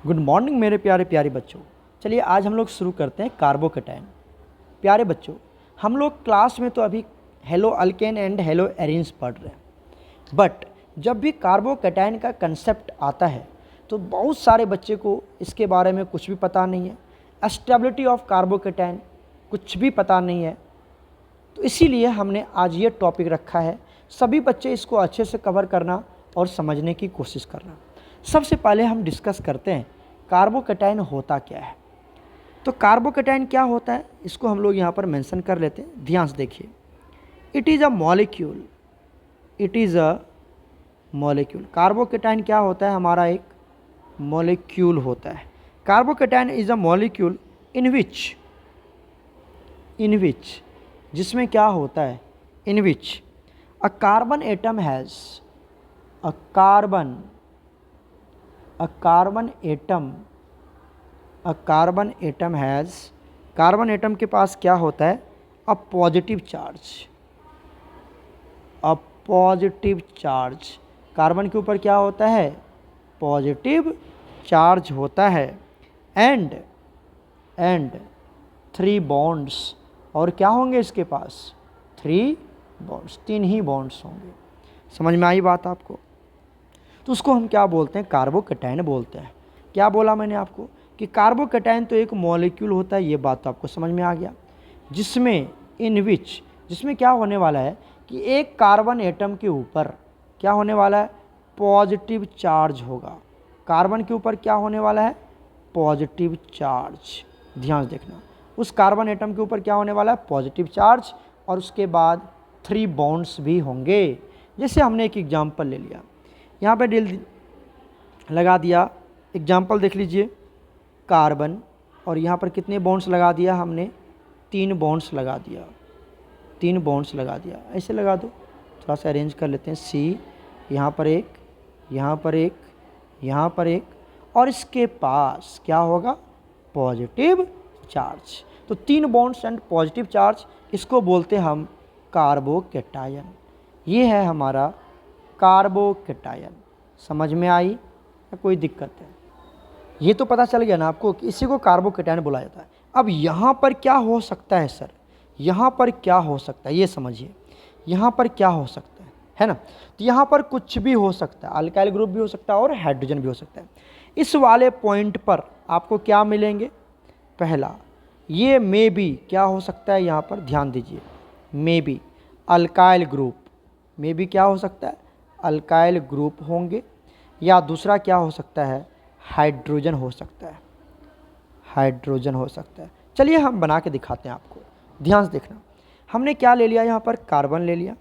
Good morning मेरे प्यारे प्यारे बच्चों। चलिए आज हम लोग शुरू करते हैं कार्बोकैटायन। प्यारे बच्चों, हम लोग क्लास में तो अभी hello alkane and hello arenes पढ़ रहे हैं, बट जब भी कार्बोकैटायन का कंसेप्ट आता है तो बहुत सारे बच्चे को इसके बारे में कुछ भी पता नहीं है। स्टेबिलिटी ऑफ कार्बोकैटायन कुछ भी पता नहीं है। तो इसीलिए हमने आज ये टॉपिक रखा है, सभी बच्चे इसको अच्छे से कवर करना और समझने की कोशिश करना। सबसे पहले हम डिस्कस करते हैं कार्बोकैटायन होता क्या है। तो कार्बोकैटायन क्या होता है इसको हम लोग यहाँ पर मेंशन कर लेते हैं। ध्यान से देखिए, it is a molecule, it is a molecule. Carbocation क्या होता है? हमारा एक मॉलिक्यूल होता है। Carbocation is a molecule in which जिसमें क्या होता है? In which a carbon atom has a carbon atom has, carbon atom के पास क्या होता है? A positive charge. कार्बन के ऊपर क्या होता है? पॉजिटिव चार्ज होता है। एंड 3 बॉन्ड्स, और क्या होंगे इसके पास? 3 बॉन्ड्स, 3 ही बॉन्ड्स होंगे। समझ में आई बात आपको? तो उसको हम क्या बोलते हैं? कार्बोकैटायन बोलते हैं। क्या बोला मैंने आपको कि कार्बोकैटायन तो एक मॉलिक्यूल होता है, ये बात तो आपको समझ में आ गया। जिसमें क्या होने वाला है कि एक कार्बन एटम के ऊपर क्या होने वाला है? पॉजिटिव चार्ज होगा। कार्बन के ऊपर क्या होने वाला है? Positive charge. ध्यान से देखना, उस कार्बन एटम के ऊपर क्या होने वाला है? पॉजिटिव चार्ज, और उसके बाद 3 बॉन्ड्स भी होंगे। जैसे हमने एक एग्जाम्पल ले लिया, यहाँ पे दिल लगा दिया। एग्जाम्पल देख लीजिए, कार्बन, और यहाँ पर कितने बॉन्ड्स लगा दिया हमने? 3 बॉन्ड्स लगा दिया। 3 बॉन्ड्स लगा दिया, ऐसे लगा दो। थोड़ा सा अरेंज कर लेते हैं। सी, यहाँ पर एक, यहाँ पर एक, यहाँ पर एक, और इसके पास क्या होगा? Positive charge. तो 3 बॉन्ड्स एंड पॉजिटिव चार्ज, इसको बोलते हैं हम कार्बोकैटायन। ये है हमारा कार्बोकैटायन। समझ में आई या कोई दिक्कत है? ये तो पता चल गया ना आपको कि इसी को कार्बोकैटायन बोला जाता है। अब यहाँ पर क्या हो सकता है सर? यहाँ पर क्या हो सकता है ये समझिए। यहाँ पर क्या हो सकता है ना? तो यहाँ पर कुछ भी हो सकता है, अल्काइल ग्रुप भी हो सकता है और हाइड्रोजन भी हो सकता है। इस वाले पॉइंट पर आपको क्या मिलेंगे? पहला, ये मे बी क्या हो सकता है? यहाँ पर ध्यान दीजिए, may be alkyl group, may be क्या हो सकता है? अल्काइल ग्रुप होंगे। या दूसरा क्या हो सकता है? हाइड्रोजन हो सकता है, हाइड्रोजन हो सकता है। चलिए हम बना के दिखाते हैं आपको। ध्यान से देखना, हमने क्या ले लिया? यहाँ पर कार्बन ले लिया,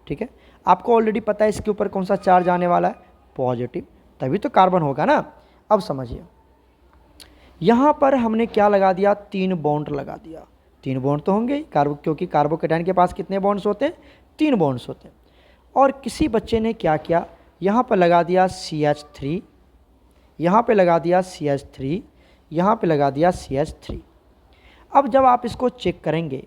ठीक है। आपको ऑलरेडी पता है इसके ऊपर कौन सा चार्ज आने वाला है? पॉजिटिव, तभी तो कार्बन होगा ना। अब समझिए, यहाँ पर हमने क्या लगा दिया? 3 बॉन्ड लगा दिया। 3 बॉन्ड तो होंगे क्योंकि कार्बोकैटायन के पास कितने बॉन्ड्स होते हैं? 3 बॉन्ड्स होते हैं। और किसी बच्चे ने क्या किया? यहाँ पर लगा दिया CH3, यहाँ पे लगा दिया CH3, यहाँ पे लगा दिया CH3। अब जब आप इसको चेक करेंगे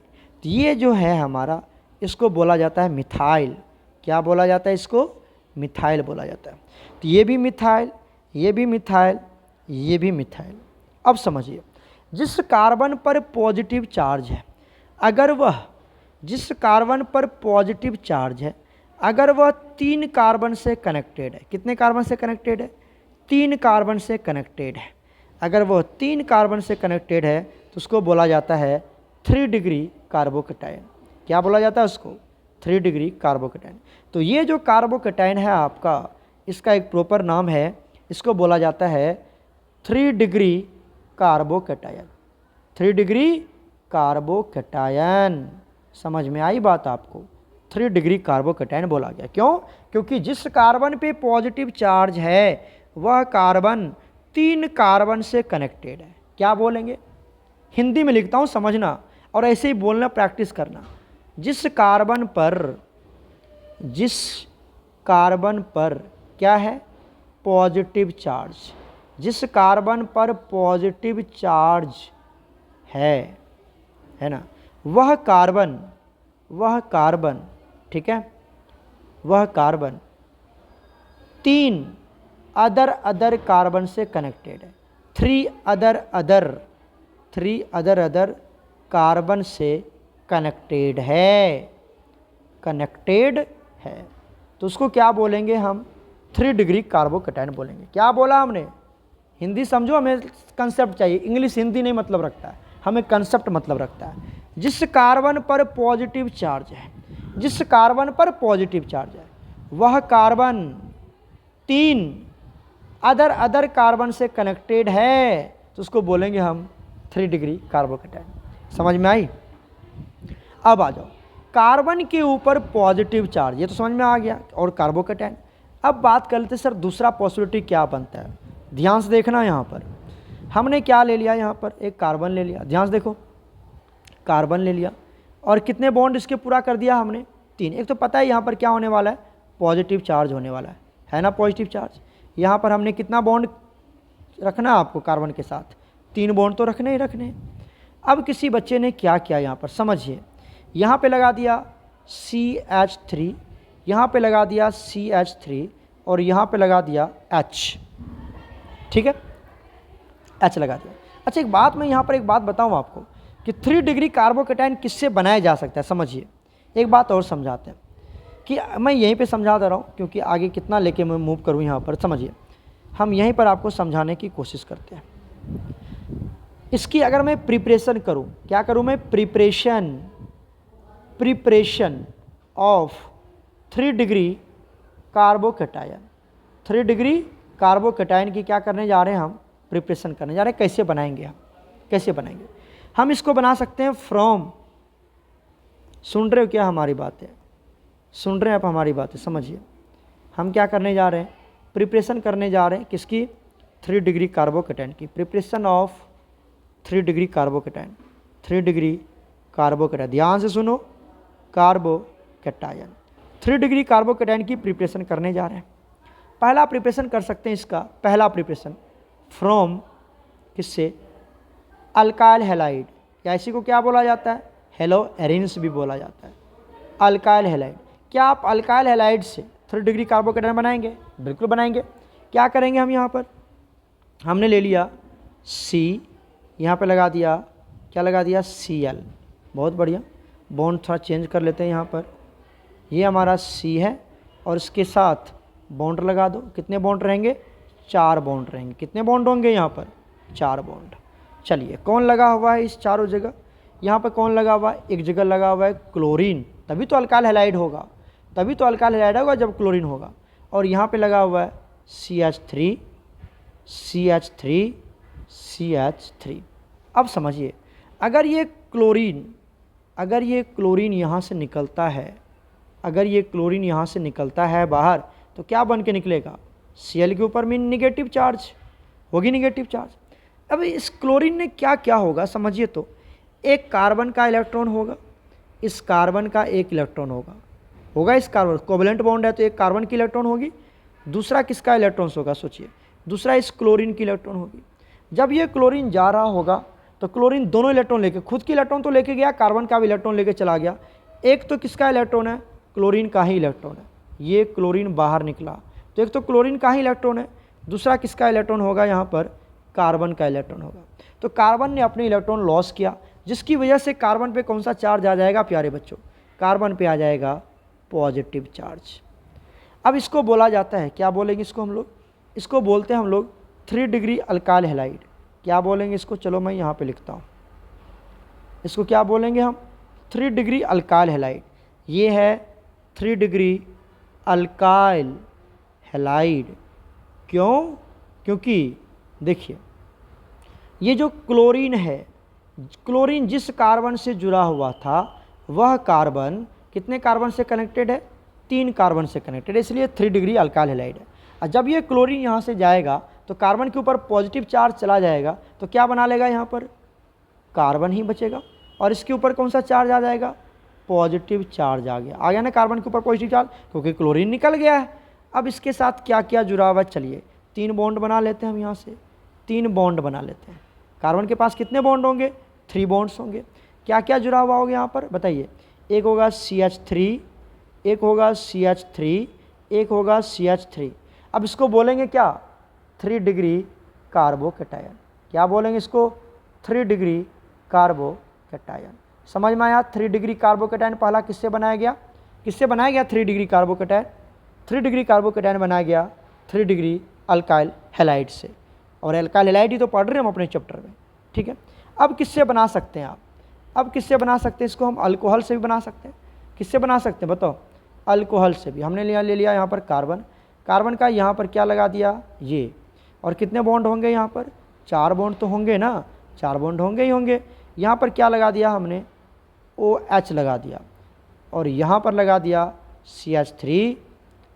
तो ये जो है हमारा, इसको बोला जाता है मिथाइल। क्या बोला जाता है इसको? मिथाइल बोला जाता है। तो ये भी मिथाइल, ये भी मिथाइल, ये भी मिथाइल। अब समझिए, जिस कार्बन पर पॉजिटिव चार्ज है, अगर वह, जिस कार्बन पर पॉजिटिव चार्ज है, अगर वह 3 कार्बन से कनेक्टेड है, कितने कार्बन से कनेक्टेड है? 3 कार्बन से कनेक्टेड है। अगर वह 3 कार्बन से कनेक्टेड है तो उसको बोला जाता है 3 डिग्री कार्बोकैटायन। क्या बोला जाता है उसको? 3 डिग्री कार्बोकैटायन। तो ये जो कार्बोकैटायन है आपका, इसका एक प्रॉपर नाम है, इसको बोला जाता है 3 डिग्री कार्बोकैटायन। 3 degree carbocation. समझ में आई बात आपको? 3 डिग्री कार्बोकैटायन बोला गया। क्यों? क्योंकि जिस कार्बन पे पॉजिटिव चार्ज है वह कार्बन 3 कार्बन से कनेक्टेड है। क्या बोलेंगे? हिंदी में लिखता हूँ, समझना, और ऐसे ही बोलना प्रैक्टिस करना। जिस कार्बन पर क्या है? Positive charge. जिस कार्बन पर पॉजिटिव चार्ज है ना, वह कार्बन, ठीक है, वह कार्बन 3 अदर कार्बन से कनेक्टेड है। 3 अदर कार्बन से कनेक्टेड है, तो उसको क्या बोलेंगे हम? 3 डिग्री कार्बोकैटायन बोलेंगे। क्या बोला हमने? हिंदी समझो, हमें कंसेप्ट चाहिए। इंग्लिश हिंदी नहीं मतलब रखता है, हमें कंसेप्ट मतलब रखता है। जिस कार्बन पर पॉजिटिव चार्ज है, वह कार्बन 3 अदर कार्बन से कनेक्टेड है, तो उसको बोलेंगे हम 3 डिग्री कार्बोकैटायन। समझ में आई? अब आ जाओ, कार्बन के ऊपर पॉजिटिव चार्ज, ये तो समझ में आ गया, और कार्बोकैटायन। अब बात कर लेते सर दूसरा पॉसिबिलिटी क्या बनता है। ध्यान से देखना, यहाँ पर हमने क्या ले लिया, यहाँ पर एक कार्बन ले लिया, ध्यान से देखो, कार्बन ले लिया और कितने बॉन्ड इसके पूरा कर दिया हमने? 3। एक तो पता है यहाँ पर क्या होने वाला है? पॉजिटिव चार्ज होने वाला है ना, पॉजिटिव चार्ज। यहाँ पर हमने कितना बॉन्ड रखना है आपको कार्बन के साथ? 3 बॉन्ड तो रखने ही रखने। अब किसी बच्चे ने क्या किया, यहाँ पर समझिए, यहाँ पे लगा दिया CH3, यहाँ पे लगा दिया CH3 और यहाँ पे लगा दिया H, ठीक है, H लगा दिया। अच्छा एक बात, मैं यहाँ पर एक बात बताऊँ आपको कि 3 डिग्री कार्बोकैटायन किससे बनाया जा सकता है। समझिए, एक बात और समझाते हैं कि मैं यहीं पे समझा दे रहा हूँ, क्योंकि आगे कितना लेके मैं मूव करूँ यहाँ पर। समझिए, हम यहीं पर आपको समझाने की कोशिश करते हैं। इसकी अगर मैं प्रिपरेशन करूँ, क्या करूँ मैं? Preparation of 3 degree carbocation. 3 degree carbocation की क्या करने जा रहे हैं हम? प्रिपरेशन करने जा रहे हैं। कैसे बनाएंगे हम? हम इसको बना सकते हैं फ्रॉम, सुन रहे हो क्या हमारी बातें? सुन रहे हैं आप हमारी बातें? समझिए, हम क्या करने जा रहे हैं? प्रिपरेशन करने जा रहे हैं किसकी? 3 डिग्री कार्बोकैटायन की। Preparation of 3 degree carbocation, 3 degree carbocation, ध्यान से सुनो, कार्बोकैटायन, 3 डिग्री कार्बोकैटायन की प्रिपरेशन करने जा रहे हैं। पहला प्रिपरेशन कर सकते हैं इसका, पहला प्रिपरेशन फ्रॉम किससे? अल्काइल हैलाइड, या इसी को क्या बोला जाता है? हेलो एरिन्स भी बोला जाता है, अल्काइल हैलाइड। क्या आप अल्काइल हैलाइड से 3 डिग्री कार्बोकैटायन बनाएंगे? बिल्कुल बनाएंगे। क्या करेंगे हम? यहाँ पर हमने ले लिया C, यहाँ पे लगा दिया, क्या लगा दिया? Cl, बहुत बढ़िया। बॉन्ड थोड़ा चेंज कर लेते हैं यहाँ पर, ये हमारा C है और इसके साथ बॉन्ड लगा दो। कितने बॉन्ड रहेंगे? 4 बॉन्ड रहेंगे। कितने बॉन्ड होंगे यहाँ पर? 4 बॉन्ड। चलिए, कौन लगा हुआ है इस चारों जगह? यहाँ पर कौन लगा हुआ है? एक जगह लगा हुआ है क्लोरीन, तभी तो अल्काइल हैलाइड होगा, जब क्लोरीन होगा। और यहाँ पे लगा हुआ है CH3। अब समझिए, अगर ये क्लोरीन यहाँ से निकलता है, बाहर, तो क्या बन के निकलेगा? Cl के ऊपर में निगेटिव चार्ज होगी, नेगेटिव चार्ज। अब इस क्लोरीन ने क्या क्या होगा समझिए, तो एक कार्बन का इलेक्ट्रॉन होगा, इस कार्बन का एक इलेक्ट्रॉन होगा इस कार्बन, कोवेलेंट बॉन्ड है तो एक कार्बन की इलेक्ट्रॉन होगी, दूसरा किसका इलेक्ट्रॉन होगा? सोचिए, दूसरा इस क्लोरीन की इलेक्ट्रॉन होगी। जब ये क्लोरीन जा रहा होगा तो क्लोरीन दोनों इलेक्ट्रॉन लेके, खुद की इलेक्ट्रॉन तो लेके गया, कार्बन का भी इलेक्ट्रॉन लेके चला गया। एक तो किसका इलेक्ट्रॉन है? क्लोरीन का ही इलेक्ट्रॉन है। ये क्लोरीन बाहर निकला तो एक तो क्लोरीन का ही इलेक्ट्रॉन है, दूसरा किसका इलेक्ट्रॉन होगा? यहाँ पर कार्बन का इलेक्ट्रॉन होगा। तो कार्बन ने अपने इलेक्ट्रॉन लॉस किया, जिसकी वजह से कार्बन पे कौन सा चार्ज आ जाएगा प्यारे बच्चों? कार्बन पे आ जाएगा पॉजिटिव चार्ज। अब इसको बोला जाता है, क्या बोलेंगे इसको हम लोग? इसको बोलते हैं हम लोग 3 डिग्री अल्काइल हैलाइड। क्या बोलेंगे इसको? चलो मैं यहाँ पे लिखता हूँ, इसको क्या बोलेंगे हम? 3 डिग्री अल्काइल हैलाइड। ये है 3 डिग्री अल्काइल हैलाइड। क्यों? क्योंकि देखिए, ये जो क्लोरीन है, क्लोरीन जिस कार्बन से जुड़ा हुआ था वह कार्बन कितने कार्बन से कनेक्टेड है? 3 कार्बन से कनेक्टेड है, इसलिए 3 डिग्री अल्काइल हैलाइड है। और जब ये क्लोरीन यहाँ से जाएगा तो कार्बन के ऊपर पॉजिटिव चार्ज चला जाएगा, तो क्या बना लेगा? यहाँ पर कार्बन ही बचेगा और इसके ऊपर कौन सा चार्ज आ जाएगा? पॉजिटिव चार्ज आ गया ना कार्बन के ऊपर पॉजिटिव चार्ज, क्योंकि क्लोरीन निकल गया है। अब इसके साथ क्या क्या जुड़ा हुआ है? चलिए 3 बॉन्ड बना लेते हैं हम, यहाँ से 3 बॉन्ड बना लेते हैं। कार्बन के पास कितने बॉन्ड होंगे? 3 बॉन्ड्स होंगे। क्या क्या जुड़ा हुआ होगा यहाँ पर बताइए? एक होगा CH3, एक होगा CH3, एक होगा CH3। अब इसको बोलेंगे क्या? 3 डिग्री कार्बोकैटायन। क्या बोलेंगे इसको? 3 डिग्री कार्बोकैटायन। समझ में आया? 3 डिग्री कार्बोकैटायन पहला किससे बनाया गया? किससे बनाया गया 3 डिग्री कार्बोकैटायन? 3 डिग्री कार्बोकैटायन बनाया गया 3 डिग्री अल्काइल हैलाइड से। और अल्काइल हैलाइड ही तो पढ़ रहे हैं हम अपने चैप्टर में, ठीक है। अब किससे बना सकते हैं आप? अब किससे बना सकते हैं इसको? हम अल्कोहल से भी बना सकते हैं। किससे बना सकते हैं बताओ? अल्कोहल से भी। हमने ले लिया यहाँ पर कार्बन, कार्बन का यहाँ पर क्या लगा दिया? ये। और कितने बॉन्ड होंगे यहाँ पर? 4 बॉन्ड तो होंगे ना, 4 बॉन्ड होंगे ही होंगे। यहाँ पर क्या लगा दिया हमने? OH लगा दिया। और यहाँ पर लगा दिया CH3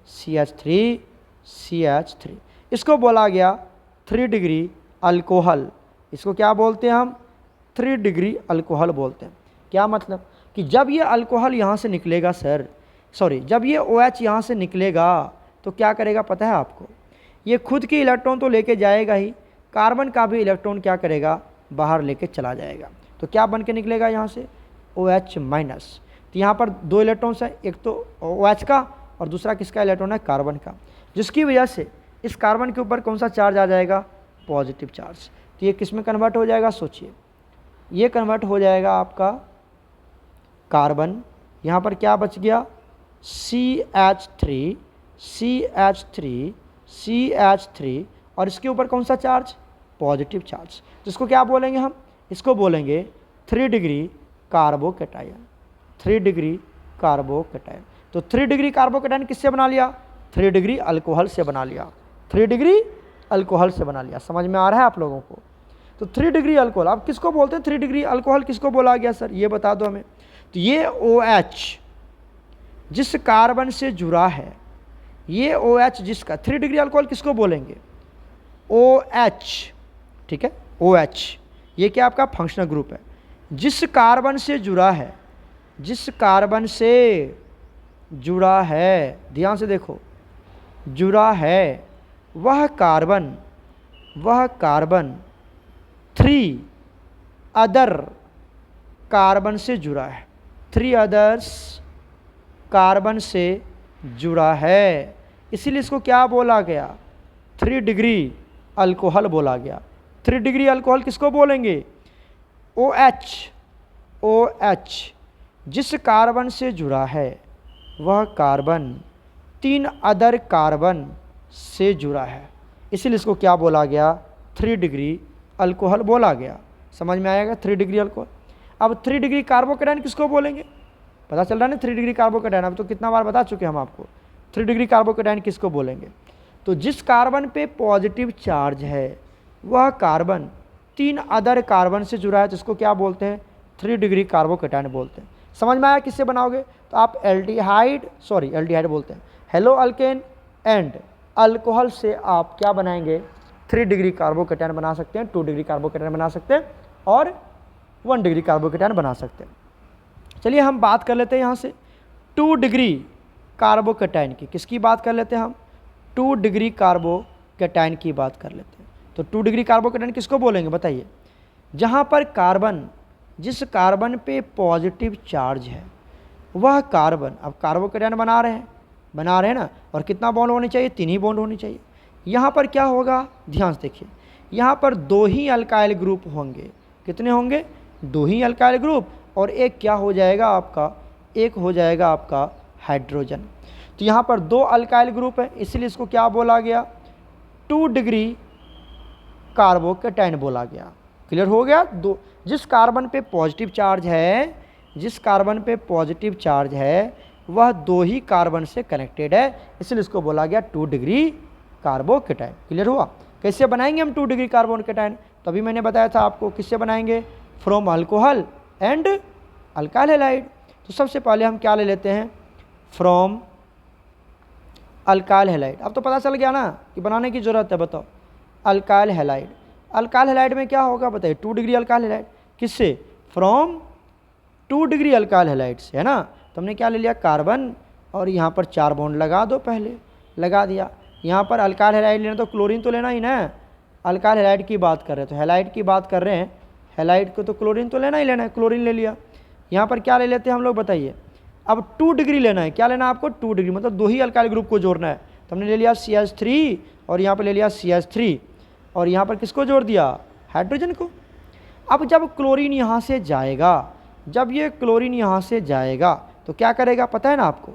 CH3 CH3। इसको बोला गया 3 डिग्री अल्कोहल। इसको क्या बोलते हैं हम? 3 डिग्री अल्कोहल बोलते हैं। क्या मतलब? कि जब ये अल्कोहल यहाँ से निकलेगा सर, सॉरी, जब ये OH यहाँ से निकलेगा तो क्या करेगा पता है आपको? ये खुद के इलेक्ट्रॉन तो लेके जाएगा ही, कार्बन का भी इलेक्ट्रॉन क्या करेगा? बाहर लेके चला जाएगा। तो क्या बन के निकलेगा यहाँ से? OH minus. तो यहाँ पर 2 इलेक्ट्रॉन्स हैं, एक तो OH का और दूसरा किसका इलेक्ट्रॉन है? कार्बन का, जिसकी वजह से इस कार्बन के ऊपर कौन सा चार्ज आ जाएगा? Positive charge. तो ये किस में कन्वर्ट हो जाएगा? सोचिए, ये कन्वर्ट हो जाएगा आपका कार्बन। यहाँ पर क्या बच गया? CH3 CH3 CH3। और इसके ऊपर कौन सा चार्ज? Positive charge. जिसको क्या बोलेंगे हम? इसको बोलेंगे 3 डिग्री कार्बोकैटायन। 3 degree carbocation. तो 3 डिग्री कार्बोकैटायन किससे बना लिया? 3 डिग्री अल्कोहल से बना लिया। 3 डिग्री अल्कोहल से बना लिया। समझ में आ रहा है आप लोगों को? तो 3 डिग्री अल्कोहल अब किसको बोलते हैं? 3 डिग्री अल्कोहल किसको बोला गया सर? ये बता दो हमें। तो ये OH जिस कार्बन से जुड़ा है, ये OH जिसका 3 डिग्री अल्कोहल किसको बोलेंगे? OH, ठीक है, OH। ये क्या आपका फंक्शनल ग्रुप है। जिस कार्बन से जुड़ा है, जिस कार्बन से जुड़ा है, ध्यान से देखो, जुड़ा है, वह कार्बन 3 अदर कार्बन से जुड़ा है। 3 अदर्स कार्बन से जुड़ा है, इसीलिए इसको क्या बोला गया? 3 डिग्री अल्कोहल बोला गया। 3 डिग्री अल्कोहल किसको बोलेंगे? OH जिस कार्बन से जुड़ा है, वह कार्बन 3 अदर कार्बन से जुड़ा है, इसीलिए इसको क्या बोला गया? 3 डिग्री अल्कोहल बोला गया। समझ में आएगा? 3 डिग्री अल्कोहल। अब 3 डिग्री कार्बोकैटायन किसको बोलेंगे? पता चल रहा है ना? 3 डिग्री कार्बोकैटायन अब तो कितना बार बता चुके हम आपको। 3 डिग्री कार्बोकैटायन किसको बोलेंगे? तो जिस कार्बन पे पॉजिटिव चार्ज है, वह कार्बन 3 अदर कार्बन से जुड़ा है, जिसको क्या बोलते हैं? 3 डिग्री कार्बोकैटायन बोलते हैं। समझ में आया? किससे बनाओगे? तो आप एल्डिहाइड बोलते हैं, हेलो अल्केन एंड अल्कोहल से आप क्या बनाएंगे? 3 डिग्री कार्बोकैटायन बना सकते हैं, 2 डिग्री कार्बोकैटायन बना सकते हैं और 1 डिग्री कार्बोकैटायन बना सकते हैं। चलिए हम बात कर लेते हैं यहाँ से 2 डिग्री कार्बोकैटायन की। किसकी बात कर लेते हैं हम? 2 डिग्री कार्बोकैटायन की बात कर लेते हैं। तो 2 डिग्री कार्बोकैटायन किसको बोलेंगे बताइए? जहाँ पर कार्बन, जिस कार्बन पे पॉजिटिव चार्ज है, वह कार्बन, अब कार्बोकैटायन बना रहे हैं ना, और कितना बॉन्ड होने चाहिए? 3 ही बॉन्ड होने चाहिए। यहाँ पर क्या होगा? ध्यान से देखिए, यहाँ पर 2 ही अल्काइल ग्रुप होंगे। कितने होंगे? 2 ही अल्काइल ग्रुप, और एक क्या हो जाएगा आपका? एक हो जाएगा आपका हाइड्रोजन। तो यहाँ पर 2 अल्काइल ग्रुप है, इसलिए इसको क्या बोला गया? 2 डिग्री कार्बोकैटायन बोला गया। क्लियर हो गया? जिस कार्बन पे पॉजिटिव चार्ज है, जिस कार्बन पे पॉजिटिव चार्ज है, वह 2 ही कार्बन से कनेक्टेड है, इसलिए इसको बोला गया 2 डिग्री कार्बोकैटायन। क्लियर हुआ? कैसे बनाएंगे हम 2 डिग्री कार्बोकैटायन? तो अभी मैंने बताया था आपको, किससे बनाएंगे? From alcohol and alkyl halide. तो सबसे पहले हम क्या ले लेते हैं? From alkyl halide. अब तो पता चल गया ना कि बनाने की ज़रूरत है। बताओ, अल्काइल हैलाइड। अल्काइल हैलाइड में क्या होगा बताइए? 2 डिग्री अल्काइल हैलाइड। किससे? फ्रॉम 2 डिग्री अल्काइल हैलाइड से, है ना। तो हमने क्या ले लिया? कार्बन, और यहाँ पर 4 बॉन्ड लगा दो, पहले लगा दिया। यहाँ पर अल्काइल हैलाइड लेना तो क्लोरीन तो लेना ही ना। अल्काइल हैलाइड की बात कर रहे हैं तो हैलाइड की बात कर रहे हैं, हैलाइड को तो क्लोरीन तो लेना ही लेना है, क्लोरीन ले लिया। यहाँ पर क्या ले लेते हैं हम लोग बताइए? अब 2 डिग्री लेना है। क्या लेना है आपको? 2 डिग्री, मतलब 2 ही अल्काइल ग्रुप को जोड़ना है। तो हमने ले लिया CH3 और यहाँ पर ले लिया CH3, और यहाँ पर किसको जोड़ दिया? हाइड्रोजन को। अब जब क्लोरीन यहाँ से जाएगा, जब ये क्लोरीन यहाँ से जाएगा तो क्या करेगा पता है ना आपको,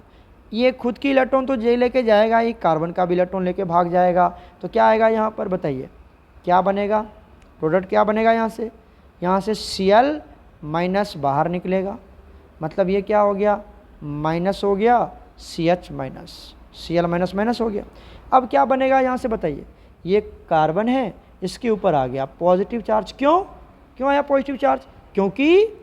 ये खुद की इलेक्ट्रॉन तो जे लेके जाएगा, ये कार्बन का भी इलेक्ट्रॉन लेके भाग जाएगा। तो क्या आएगा यहाँ पर बताइए, क्या बनेगा, प्रोडक्ट क्या बनेगा यहाँ से Cl माइनस बाहर निकलेगा, मतलब ये क्या हो गया, माइनस हो गया, CH minus, Cl minus minus हो गया। अब क्या बनेगा यहाँ से बताइए, ये कार्बन है, इसके ऊपर आ गया पॉजिटिव चार्ज। क्यों आया पॉजिटिव चार्ज, क्योंकि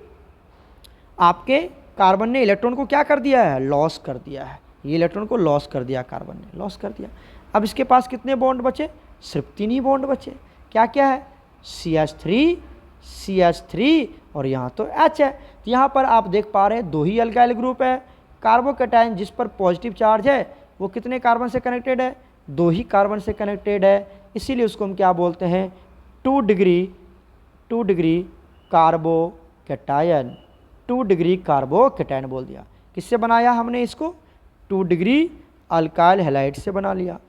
आपके कार्बन ने इलेक्ट्रॉन को क्या कर दिया है, लॉस कर दिया है, ये इलेक्ट्रॉन को लॉस कर दिया, कार्बन ने लॉस कर दिया। अब इसके पास कितने बॉन्ड बचे, सिर्फ 3 ही बॉन्ड बचे। क्या क्या है, CH3 और यहाँ तो H है। तो यहाँ पर आप देख पा रहे हैं 2 ही अल्काइल ग्रुप है। कार्बोकैटायन जिस पर पॉजिटिव चार्ज है वो कितने कार्बन से कनेक्टेड है, 2 ही कार्बन से कनेक्टेड है, इसीलिए उसको हम क्या बोलते हैं, 2 डिग्री कार्बोकैटायन, 2 डिग्री कार्बोकैटायन बोल दिया। किससे बनाया हमने इसको, 2 डिग्री अल्काइल हैलाइड से बना लिया,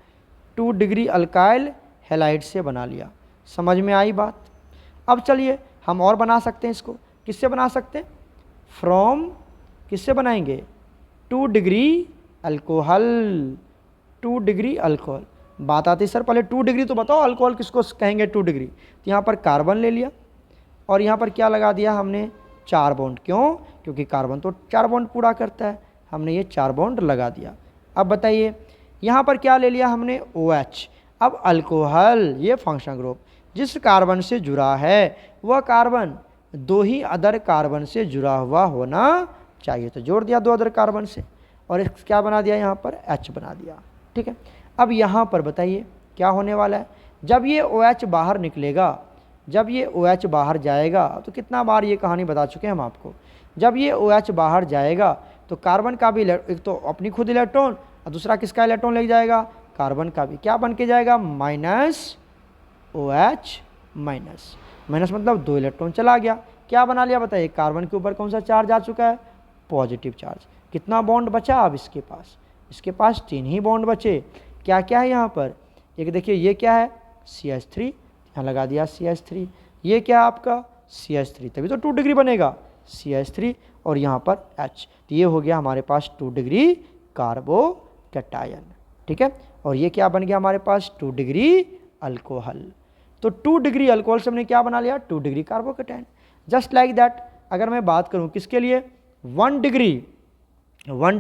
2 डिग्री अल्काइल हैलाइड से बना लिया। समझ में आई बात। अब चलिए हम और बना सकते हैं इसको, किससे बना सकते हैं, फ्रॉम, किससे बनाएंगे, 2 डिग्री अल्कोहल, 2 डिग्री अल्कोहल। बात आती है सर पहले 2 डिग्री तो बताओ अल्कोहल किसको कहेंगे 2 डिग्री। तो यहाँ पर कार्बन ले लिया और यहाँ पर क्या लगा दिया हमने, 4 बॉन्ड। क्यों, क्योंकि कार्बन तो 4 बॉन्ड पूरा करता है, हमने ये 4 बॉन्ड लगा दिया। अब बताइए यहाँ पर क्या ले लिया हमने, OH। अब अल्कोहल ये फंक्शनल ग्रुप जिस कार्बन से जुड़ा है वह कार्बन 2 ही अदर कार्बन से जुड़ा हुआ होना चाहिए, तो जोड़ दिया 2 अदर कार्बन से और क्या बना दिया यहाँ पर, H बना दिया। ठीक है, अब यहाँ पर बताइए क्या होने वाला है, जब ये OH बाहर निकलेगा, जब ये OH बाहर जाएगा, तो कितना बार ये कहानी बता चुके हैं हम आपको, जब ये OH बाहर जाएगा तो कार्बन का भी एक तो अपनी खुद इलेक्ट्रॉन और दूसरा किसका इलेक्ट्रॉन ले जाएगा, कार्बन का भी, क्या बन के जाएगा, माइनस OH माइनस, माइनस मतलब 2 इलेक्ट्रॉन चला गया। क्या बना लिया बताइए, कार्बन के ऊपर कौन सा चार्ज आ चुका है, पॉजिटिव चार्ज। कितना बॉन्ड बचा अब इसके पास 3 ही बॉन्ड बचे। क्या क्या है यहाँ पर, एक देखिए ये क्या है, CH3, यहाँ लगा दिया CH3, ये क्या है आपका CH3, तभी तो 2 डिग्री बनेगा, CH3 और यहाँ पर H, तो ये हो गया हमारे पास 2 डिग्री कार्बोकैटायन। ठीक है, और ये क्या बन गया हमारे पास, 2 डिग्री अल्कोहल। तो 2 डिग्री अल्कोहल से हमने क्या बना लिया, 2 degree carbocation. Just like that अगर मैं बात करूं किसके लिए, 1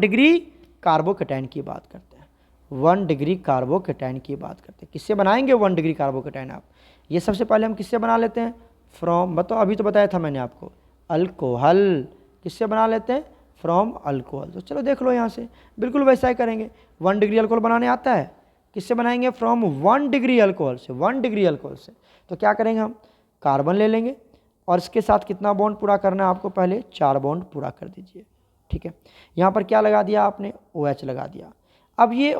डिग्री कार्बोकैटायन की बात करते हैं, 1 डिग्री कार्बोकैटायन की बात करते हैं। किससे बनाएंगे 1 डिग्री कार्बोकैटायन आप, ये सबसे पहले हम किससे बना लेते हैं, फ्रॉम, बताओ अभी तो बताया था मैंने आपको, अल्कोहल। किससे बना लेते हैं, फ्रॉम अल्कोहल। तो चलो देख लो यहाँ से, बिल्कुल वैसा ही करेंगे। 1 डिग्री अल्कोहल बनाने आता है, किससे बनाएंगे, फ्रॉम 1 डिग्री अल्कोहल से, 1 डिग्री अल्कोहल से। तो क्या करेंगे हम, कार्बन ले लेंगे और इसके साथ कितना बॉन्ड पूरा करना है आपको, पहले 4 बॉन्ड पूरा कर दीजिए। ठीक है, यहाँ पर क्या लगा दिया आपने, OH लगा दिया। अब ये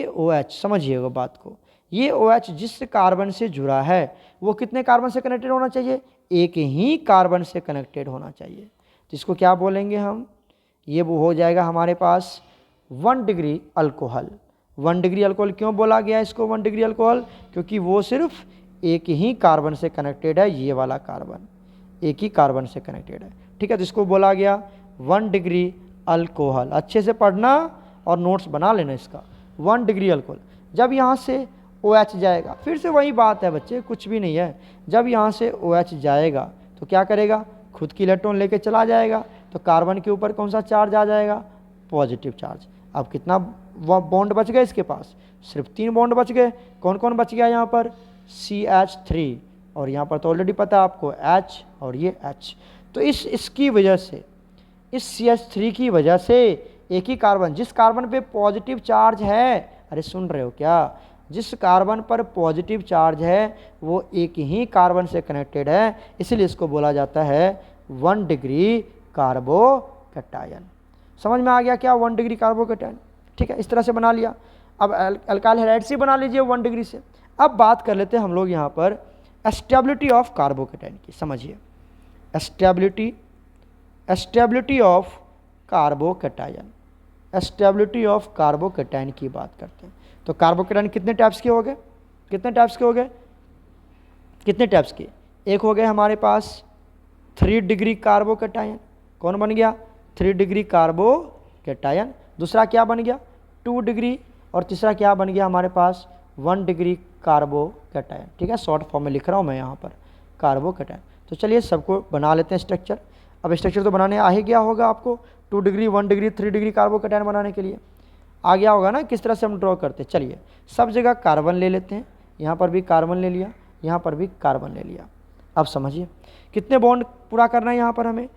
OH समझिएगा बात को, ये OH जिस कार्बन से जुड़ा है वो कितने कार्बन से कनेक्टेड होना चाहिए, एक ही कार्बन से कनेक्टेड होना चाहिए। तो इसको क्या बोलेंगे हम, ये वो हो जाएगा हमारे पास 1 डिग्री अल्कोहल। 1 डिग्री अल्कोहल क्यों बोला गया इसको 1 डिग्री अल्कोहल, क्योंकि वो सिर्फ एक ही कार्बन से कनेक्टेड है, ये वाला कार्बन एक ही कार्बन से कनेक्टेड है। ठीक है, तो इसको बोला गया 1 डिग्री अल्कोहल। अच्छे से पढ़ना और नोट्स बना लेना इसका, 1 डिग्री अल्कोहल। जब यहाँ से OH जाएगा, फिर से वही बात है बच्चे, कुछ भी नहीं है, जब यहाँ से OH जाएगा तो क्या करेगा, खुद की इलेक्ट्रॉन लेके चला जाएगा, तो कार्बन के ऊपर कौन सा चार्ज आ जाएगा, पॉजिटिव चार्ज। अब कितना बॉन्ड बच गए इसके पास, सिर्फ 3 बॉन्ड बच गए। कौन कौन बच गया यहाँ पर, CH3 और यहाँ पर तो ऑलरेडी पता है आपको H और ये H। तो इसकी वजह से, इस CH3 की वजह से एक ही कार्बन, जिस कार्बन पे पॉजिटिव चार्ज है, अरे सुन रहे हो क्या, जिस कार्बन पर पॉजिटिव चार्ज है वो एक ही कार्बन से कनेक्टेड है, इसलिए इसको बोला जाता है 1 डिग्री कार्बोकैटायन। समझ में आ गया क्या, 1 डिग्री कार्बोकैटायन। ठीक है, इस तरह से बना लिया। अब अल्काइल हैलाइड से बना लीजिए 1 डिग्री से। अब बात कर लेते हैं हम लोग यहाँ पर स्टेबिलिटी ऑफ कार्बोकैटायन की। समझिए, stability of carbocation, stability of carbocation की बात करते हैं। तो कार्बोकैटायन कितने टाइप्स के हो गए, कितने टाइप्स के, एक हो गए हमारे पास 3 डिग्री कार्बोकैटायन, कौन बन गया 3 डिग्री कार्बोकैटायन। दूसरा क्या बन गया 2 डिग्री, और तीसरा क्या बन गया हमारे पास 1 डिग्री कार्बोकैटायन। ठीक है, शॉर्ट फॉर्म में लिख रहा हूँ मैं यहाँ पर कार्बोकैटायन। तो चलिए सबको बना लेते हैं स्ट्रक्चर। अब स्ट्रक्चर तो बनाने आ ही गया होगा आपको, 2 डिग्री 1 डिग्री 3 डिग्री कार्बोकैटायन बनाने के लिए आ गया होगा ना किस तरह से हम ड्रॉ करते हैं। चलिए सब जगह कार्बन ले लेते हैं, यहाँ पर भी कार्बन ले लिया, यहाँ पर भी कार्बन ले लिया। अब समझिए कितने बॉन्ड पूरा करना है यहाँ पर हमें,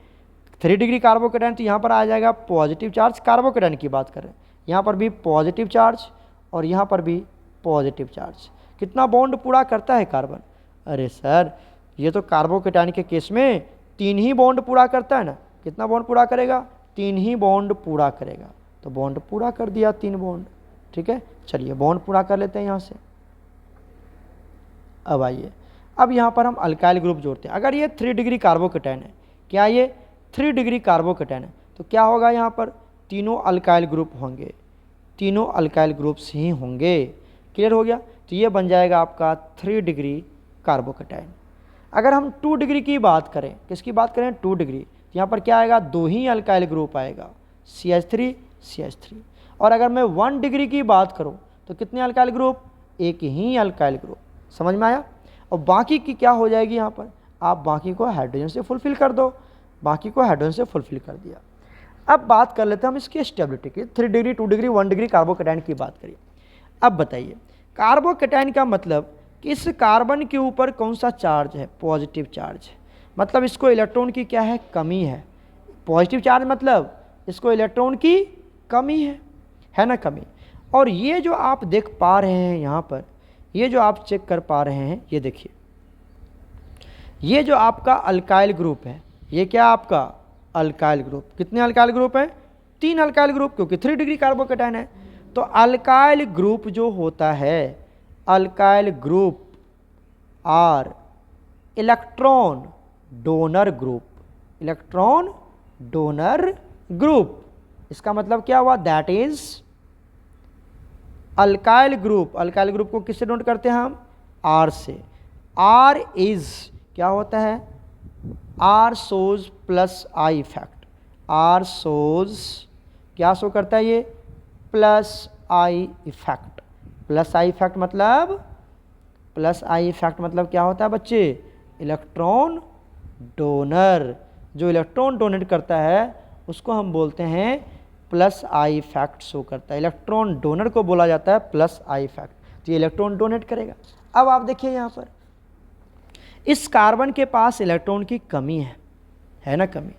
3 डिग्री कार्बोकैटायन, तो यहाँ पर आ जाएगा पॉजिटिव चार्ज, कार्बोकैटायन की बात कर रहे हैं, यहाँ पर भी पॉजिटिव चार्ज और यहाँ पर भी पॉजिटिव चार्ज। कितना बॉन्ड पूरा करता है कार्बन, अरे सर ये तो कार्बोकैटायन के केस में 3 ही बॉन्ड पूरा करता है ना, कितना बॉन्ड पूरा करेगा 3 ही बॉन्ड पूरा करेगा, तो बॉन्ड पूरा कर दिया 3 बॉन्ड। ठीक है, चलिए बॉन्ड पूरा कर लेते हैं यहाँ से। अब आइए, अब यहाँ पर हम अल्काइल ग्रुप जोड़ते हैं। अगर ये 3 डिग्री कार्बोकैटायन है, क्या ये 3 डिग्री कार्बोकैटायन है, तो क्या होगा यहाँ पर तीनों अल्काइल ग्रुप होंगे, तीनों अल्काइल ग्रुप्स ही होंगे। क्लियर हो गया, तो ये बन जाएगा आपका 3 डिग्री कार्बोकैटायन। अगर हम 2 डिग्री की बात करें, किसकी बात करें 2 डिग्री, तो यहाँ पर क्या आएगा 2 ही अल्काइल ग्रुप आएगा CH3 CH3। और अगर मैं 1 डिग्री की बात करूँ तो कितने अल्काइल ग्रुप, एक ही अल्काइल ग्रुप। समझ में आया। और बाकी की क्या हो जाएगी, यहाँ पर आप बाकी को हाइड्रोजन से फुलफिल कर दो, बाकी को हाइड्रोजन से फुलफिल कर दिया। अब बात कर लेते हैं हम इसकी स्टेबिलिटी की, 3 डिग्री 2 डिग्री 1 डिग्री कार्बोकैटायन की बात करिए। अब बताइए कार्बोकैटायन का मतलब कि इस कार्बन के ऊपर कौन सा चार्ज है, पॉजिटिव चार्ज है, मतलब इसको इलेक्ट्रॉन की क्या है, कमी है। पॉजिटिव चार्ज मतलब इसको इलेक्ट्रॉन की कमी है ना, कमी। और ये जो आप देख पा रहे हैं यहाँ पर, ये जो आप चेक कर पा रहे हैं, ये देखिए ये जो आपका अल्काइल ग्रुप है, ये क्या आपका अल्काइल ग्रुप, कितने अल्काइल ग्रुप हैं 3 अल्काइल ग्रुप, क्योंकि 3 डिग्री कार्बोकैटायन है। तो अल्काइल ग्रुप जो होता है, alkyl group are electron donor group, electron donor group. इसका मतलब क्या हुआ, that is alkyl group, alkyl group को किससे डोनेट करते हैं हम, आर से। आर इज क्या होता है, R shows plus I effect, R shows क्या शो करता है ये, plus I effect. Plus I effect मतलब, प्लस आई इफेक्ट मतलब क्या होता है बच्चे, इलेक्ट्रॉन डोनर, जो इलेक्ट्रॉन डोनेट करता है उसको हम बोलते हैं प्लस आई इफेक्ट शो करता है, इलेक्ट्रॉन डोनर को बोला जाता है प्लस आई इफेक्ट। तो ये इलेक्ट्रॉन डोनेट करेगा। अब आप देखिए यहाँ पर इस कार्बन के पास इलेक्ट्रॉन की कमी है ना, कमी,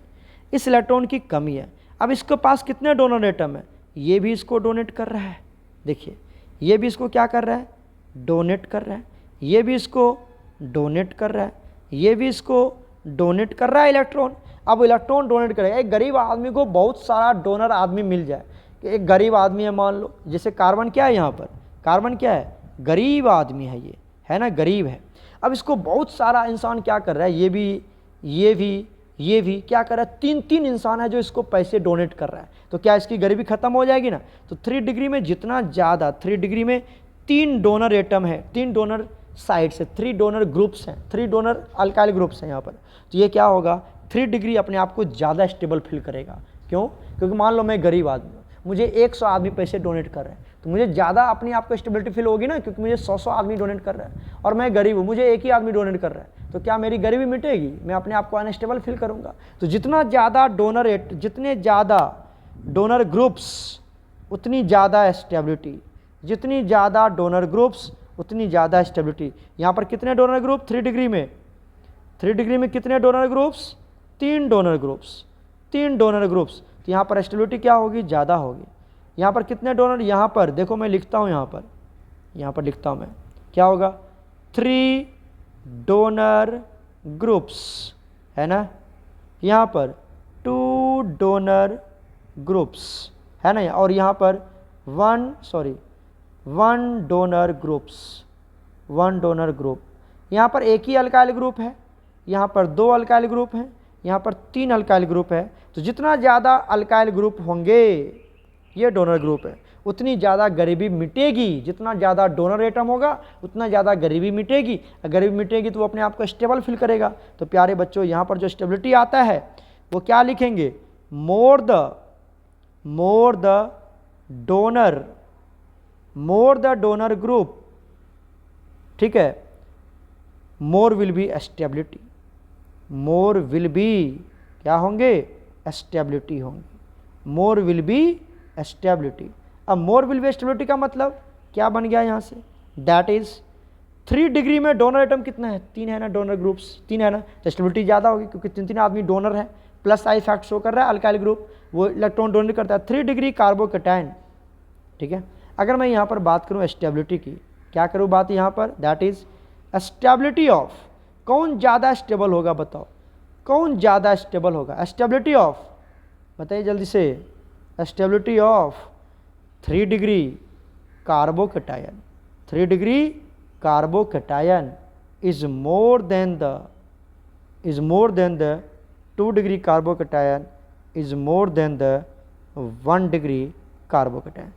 इस इलेक्ट्रॉन की कमी है। अब इसके पास कितने डोनर एटम है, ये भी इसको डोनेट कर रहा है, देखिए ये भी इसको क्या कर रहा है, डोनेट कर रहा है, ये भी इसको डोनेट कर रहा है, ये भी इसको डोनेट कर रहा है इलेक्ट्रॉन। अब इलेक्ट्रॉन डोनेट करेगा, एक गरीब आदमी को बहुत सारा डोनर आदमी मिल जाए, कि एक गरीब आदमी है मान लो, जैसे कार्बन क्या है यहाँ पर, कार्बन क्या है, गरीब आदमी है, ये है ना, गरीब है। अब इसको बहुत सारा इंसान क्या कर रहा है, ये भी ये भी ये भी क्या कर रहा है, 3 इंसान है जो इसको पैसे डोनेट कर रहा है, तो क्या इसकी गरीबी खत्म हो जाएगी ना। तो 3 डिग्री में जितना ज़्यादा, 3 डिग्री में 3 डोनर एटम है, 3 डोनर साइड से, 3 डोनर ग्रुप्स हैं, 3 डोनर अल्काइल ग्रुप्स हैं यहाँ पर, तो ये क्या होगा 3 डिग्री अपने आप को ज़्यादा स्टेबल फील करेगा। क्यों, क्योंकि मान लो मैं गरीब आदमी हूँ, मुझे 100 आदमी पैसे डोनेट कर रहे हैं, तो मुझे ज़्यादा अपने आप को स्टेबिलिटी फील होगी ना, क्योंकि मुझे 100 आदमी डोनेट कर रहा है, और मैं गरीब हूँ, मुझे एक ही आदमी डोनेट कर रहा है, तो क्या मेरी गरीबी मिटेगी, मैं अपने आप को अनस्टेबल फील करूँगा। तो जितना ज़्यादा डोनर जितने ज़्यादा डोनर ग्रुप्स उतनी ज़्यादा स्टेबिलिटी, जितनी ज़्यादा डोनर ग्रुप्स उतनी ज़्यादा स्टेबिलिटी। यहाँ पर कितने डोनर ग्रुप 3 डिग्री में, 3 डिग्री में कितने donor groups, 3 donor groups, 3 donor groups, तो यहाँ पर स्टेबिलिटी क्या होगी, ज़्यादा होगी। यहाँ पर कितने डोनर, यहाँ पर देखो मैं लिखता हूँ, यहाँ पर लिखता हूँ मैं, क्या होगा 3 डोनर ग्रुप्स, है ना, यहाँ पर 2 डोनर ग्रुप्स, है ना, और यहाँ पर 1 डोनर ग्रुप्स, 1 डोनर ग्रुप। यहाँ पर एक ही अल्काइल ग्रुप है, यहाँ पर 2 अल्काइल ग्रुप हैं, यहाँ पर 3 अल्काइल ग्रुप है। तो जितना ज़्यादा अल्काइल ग्रुप होंगे, ये डोनर ग्रुप है, उतनी ज़्यादा गरीबी मिटेगी। जितना ज़्यादा डोनर एटम होगा उतना ज़्यादा गरीबी मिटेगी। गरीबी मिटेगी तो वो अपने आप को स्टेबल फील करेगा। तो प्यारे बच्चों, यहाँ पर जो स्टेबिलिटी आता है वो क्या लिखेंगे, मोर द डोनर ग्रुप, ठीक है, more will be stability, more will be क्या होंगे, स्टेबिलिटी होंगे, मोर विल बी स्टेबिलिटी। अब मोर विल बी स्टेबिलिटी का मतलब क्या बन गया यहाँ से, दैट इज 3 डिग्री में डोनर एटम कितना है, 3 है ना, डोनर ग्रुप्स 3 है ना, तो स्टेबिलिटी ज़्यादा होगी क्योंकि 3 आदमी डोनर है। प्लस आई फैक्ट शो कर रहा है अल्काइल ग्रुप, वो इलेक्ट्रॉन डोनर करता है। 3 डिग्री कार्बोकेटाइन, ठीक है। अगर मैं यहाँ पर बात करूँ स्टेबिलिटी की, क्या करूँ बात यहाँ पर, दैट इज स्टेबिलिटी ऑफ, कौन ज़्यादा स्टेबल होगा बताओ, कौन ज़्यादा स्टेबल होगा, स्टेबिलिटी ऑफ, बताइए जल्दी से, stability of 3 degree carbocation, 3 degree carbocation is more than the 2 degree carbocation is more than the 1 degree carbocation.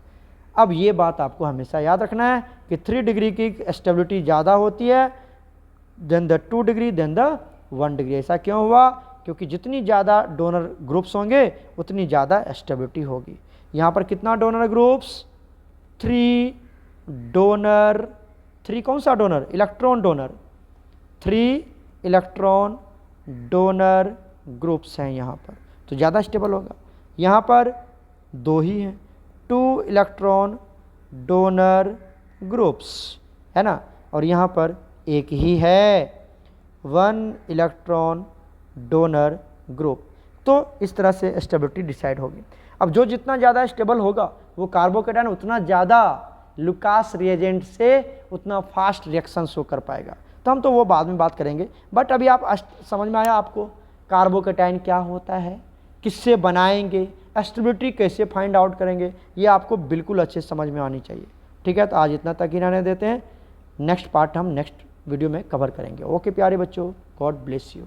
अब ये बात आपको हमेशा याद रखना है कि 3 डिग्री की स्टेबिलिटी ज़्यादा होती है than the 2 degree than the 1 degree. ऐसा क्यों हुआ, क्योंकि जितनी ज़्यादा डोनर ग्रुप्स होंगे उतनी ज़्यादा स्टेबिलिटी होगी। यहाँ पर कितना डोनर ग्रुप्स, 3 डोनर, 3 कौन सा donor, electron donor, 3 electron donor groups हैं यहाँ पर, तो ज़्यादा स्टेबल होगा। यहाँ पर 2 ही हैं, 2 इलेक्ट्रॉन डोनर ग्रुप्स है ना, और यहाँ पर 1 ही है, 1 इलेक्ट्रॉन डोनर ग्रुप। तो इस तरह से स्टेबिलिटी डिसाइड होगी। अब जो जितना ज़्यादा स्टेबल होगा वो कार्बोकेटायन उतना ज़्यादा लुकास रिएजेंट से उतना फास्ट रिएक्शन शो कर पाएगा। तो हम तो वो बाद में बात करेंगे, बट अभी आप समझ में आया आपको कार्बोकेटायन क्या होता है, किससे बनाएंगे, स्टेबिलिटी कैसे फाइंड आउट करेंगे, ये आपको बिल्कुल अच्छे समझ में आनी चाहिए। ठीक है, तो आज इतना तक ही रहने देते हैं, नेक्स्ट पार्ट हम नेक्स्ट वीडियो में कवर करेंगे। ओके प्यारे बच्चों, गॉड ब्लेस यू।